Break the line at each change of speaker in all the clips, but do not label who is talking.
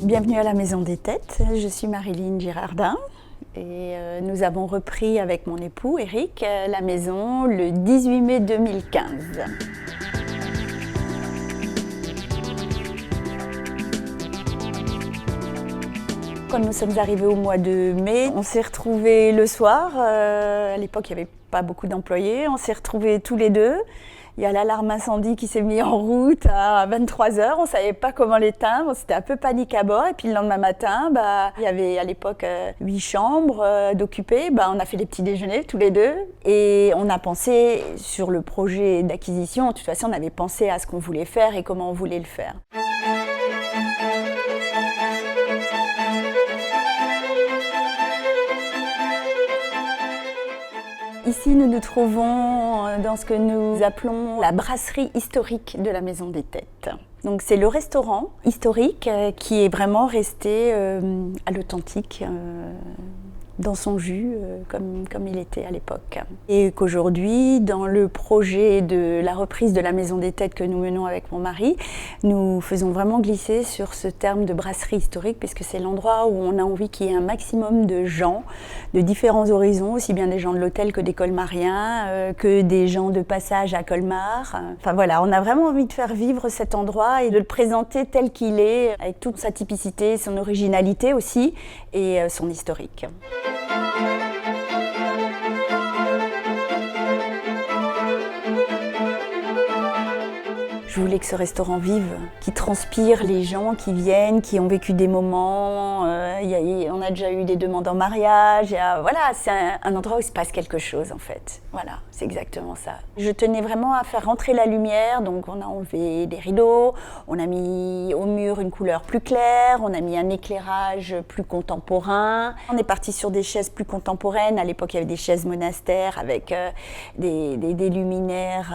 Bienvenue à la Maison des Têtes, je suis Marilyn Girardin et nous avons repris avec mon époux Eric la maison le 18 mai 2015. Quand nous sommes arrivés au mois de mai, on s'est retrouvés le soir. À l'époque, il n'y avait pas beaucoup d'employés. On s'est retrouvés tous les deux. Il y a l'alarme incendie qui s'est mise en route à 23h. On ne savait pas comment l'éteindre. C'était un peu panique à bord. Et puis le lendemain matin, il y avait à l'époque 8 chambres d'occupés. On a fait les petits déjeuners tous les deux. Et on a pensé sur le projet d'acquisition. De toute façon, on avait pensé à ce qu'on voulait faire et comment on voulait le faire. Ici, nous nous trouvons dans ce que nous appelons la brasserie historique de la Maison des Têtes. Donc, c'est le restaurant historique qui est vraiment resté à l'authentique, dans son jus, comme il était à l'époque. Et qu'aujourd'hui, dans le projet de la reprise de la Maison des Têtes que nous menons avec mon mari, nous faisons vraiment glisser sur ce terme de brasserie historique, puisque c'est l'endroit où on a envie qu'il y ait un maximum de gens, de différents horizons, aussi bien des gens de l'hôtel que des colmariens, que des gens de passage à Colmar. Enfin voilà, on a vraiment envie de faire vivre cet endroit et de le présenter tel qu'il est, avec toute sa typicité, son originalité aussi, et son historique. Je voulais que ce restaurant vive, qui transpire les gens qui viennent, qui ont vécu des moments. On a déjà eu des demandes en mariage. Voilà, c'est un endroit où il se passe quelque chose en fait. Voilà, c'est exactement ça. Je tenais vraiment à faire rentrer la lumière, donc on a enlevé des rideaux, on a mis au mur une couleur plus claire, on a mis un éclairage plus contemporain. On est parti sur des chaises plus contemporaines. À l'époque, il y avait des chaises monastères avec des luminaires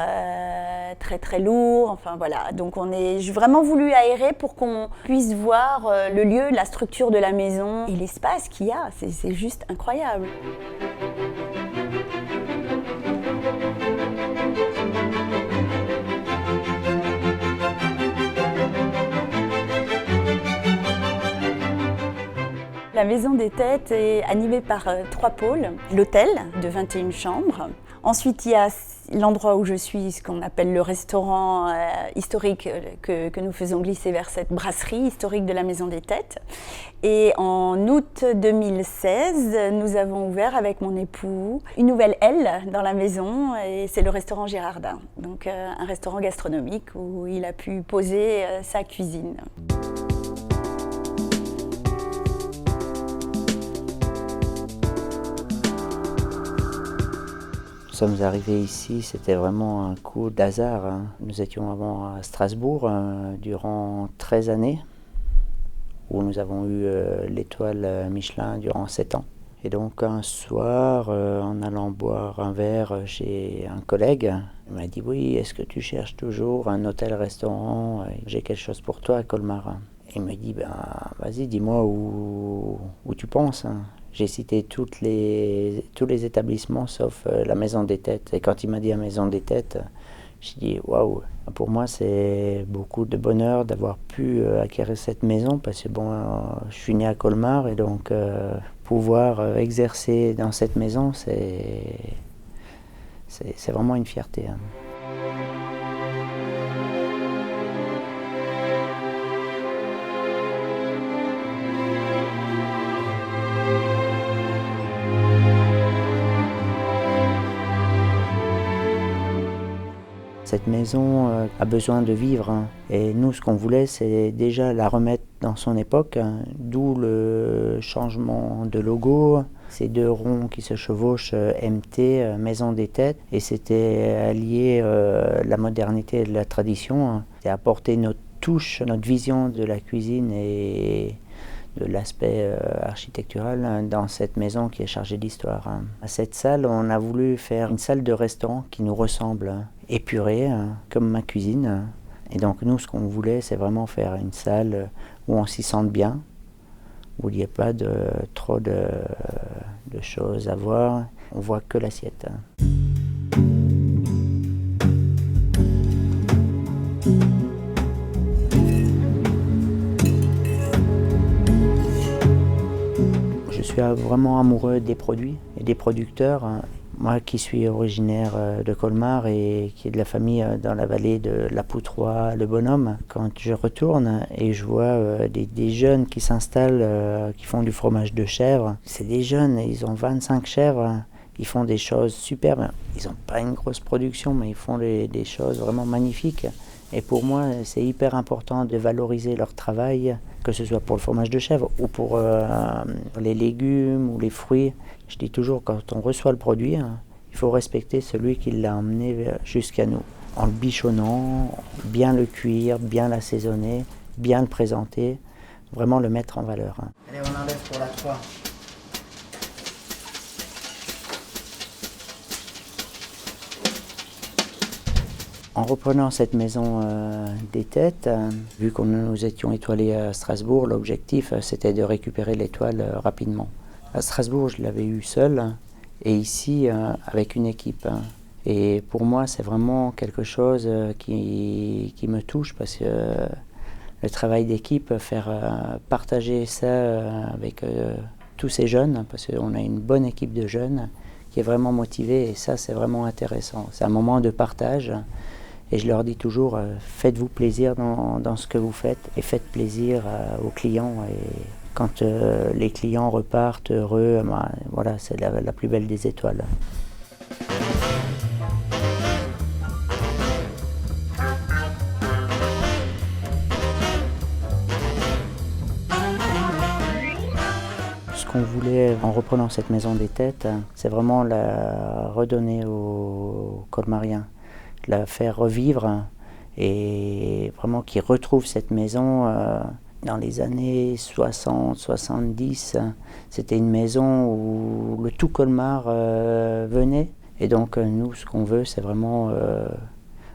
très très lourds. Enfin voilà, donc j'ai vraiment voulu aérer pour qu'on puisse voir le lieu, la structure de la maison et l'espace qu'il y a. C'est juste incroyable. La Maison des Têtes est animée par 3 pôles. L'hôtel de 21 chambres. Ensuite, il y a l'endroit où je suis, ce qu'on appelle le restaurant historique que nous faisons glisser vers cette brasserie historique de la Maison des Têtes. Et en août 2016, nous avons ouvert avec mon époux une nouvelle aile dans la maison et c'est le restaurant Girardin. Donc un restaurant gastronomique où il a pu poser sa cuisine.
Nous sommes arrivés ici, c'était vraiment un coup d'hasard. Nous étions avant à Strasbourg durant 13 années, où nous avons eu l'étoile Michelin durant 7 ans. Et donc un soir, en allant boire un verre chez un collègue, il m'a dit « Oui, est-ce que tu cherches toujours un hôtel-restaurant? J'ai quelque chose pour toi à Colmar. » Il me dit « Vas-y, dis-moi où tu penses. » J'ai cité tous les établissements sauf la Maison des Têtes. Et quand il m'a dit la Maison des Têtes, j'ai dit « Waouh !» Pour moi, c'est beaucoup de bonheur d'avoir pu acquérir cette maison parce que je suis né à Colmar et donc pouvoir exercer dans cette maison, c'est vraiment une fierté. Cette maison a besoin de vivre et nous ce qu'on voulait c'est déjà la remettre dans son époque, d'où le changement de logo, ces 2 ronds qui se chevauchent MT, Maison des Têtes, et c'était allier la modernité et la tradition et apporter notre touche, notre vision de la cuisine et de l'aspect architectural dans cette maison qui est chargée d'histoire. À cette salle, on a voulu faire une salle de restaurant qui nous ressemble, épurée, comme ma cuisine. Et donc nous, ce qu'on voulait, c'est vraiment faire une salle où on s'y sente bien, où il n'y a pas trop de choses à voir. On voit que l'assiette. suis vraiment amoureux des produits et des producteurs. Moi qui suis originaire de Colmar et qui est de la famille dans la vallée de la Poutroie, le Bonhomme, quand je retourne et je vois des jeunes qui s'installent, qui font du fromage de chèvre, c'est des jeunes, ils ont 25 chèvres, ils font des choses superbes. Ils n'ont pas une grosse production, mais ils font des choses vraiment magnifiques. Et pour moi, c'est hyper important de valoriser leur travail, que ce soit pour le fromage de chèvre ou pour les légumes ou les fruits. Je dis toujours, quand on reçoit le produit, il faut respecter celui qui l'a emmené jusqu'à nous. En le bichonnant, bien le cuire, bien l'assaisonner, bien le présenter, vraiment le mettre en valeur. Allez, on enlève pour la 3. En reprenant cette maison des têtes, vu que nous étions étoilés à Strasbourg, l'objectif c'était de récupérer l'étoile rapidement. À Strasbourg, je l'avais eu seul et ici avec une équipe. Et pour moi, c'est vraiment quelque chose qui me touche parce que le travail d'équipe, faire partager ça avec tous ces jeunes, parce qu'on a une bonne équipe de jeunes qui est vraiment motivée et ça, c'est vraiment intéressant. C'est un moment de partage. Et je leur dis toujours, faites-vous plaisir dans ce que vous faites et faites plaisir aux clients. Et quand les clients repartent heureux, voilà, c'est la plus belle des étoiles. Ce qu'on voulait en reprenant cette maison des têtes, c'est vraiment la redonner aux Colmariens, la faire revivre et vraiment qu'ils retrouvent cette maison. Dans les années 60, 70, c'était une maison où le tout Colmar venait. Et donc nous, ce qu'on veut, c'est vraiment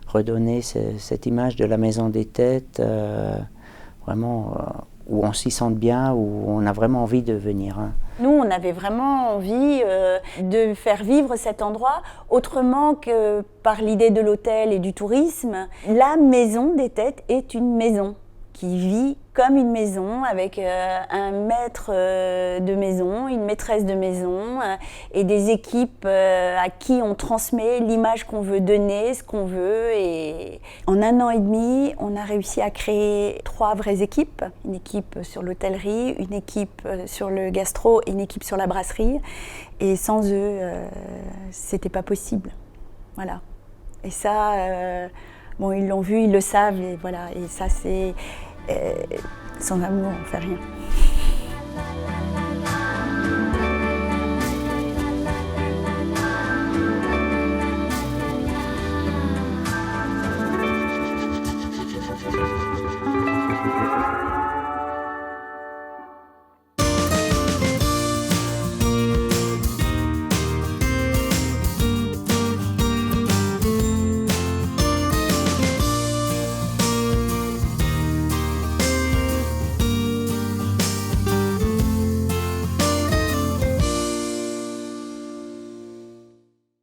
redonner cette image de la maison des têtes, vraiment où on s'y sente bien, où on a vraiment envie de venir.
Nous, on avait vraiment envie de faire vivre cet endroit autrement que par l'idée de l'hôtel et du tourisme. La maison des têtes est une maison qui vit comme une maison avec un maître de maison, une maîtresse de maison et des équipes à qui on transmet l'image qu'on veut donner, ce qu'on veut. Et en 1 an et demi, on a réussi à créer 3 vraies équipes. Une équipe sur l'hôtellerie, une équipe sur le gastro et une équipe sur la brasserie. Et sans eux, c'était pas possible. Voilà. Et ça, bon, ils l'ont vu, ils le savent. Et voilà. Et ça, c'est... sans amour, on ne fait rien.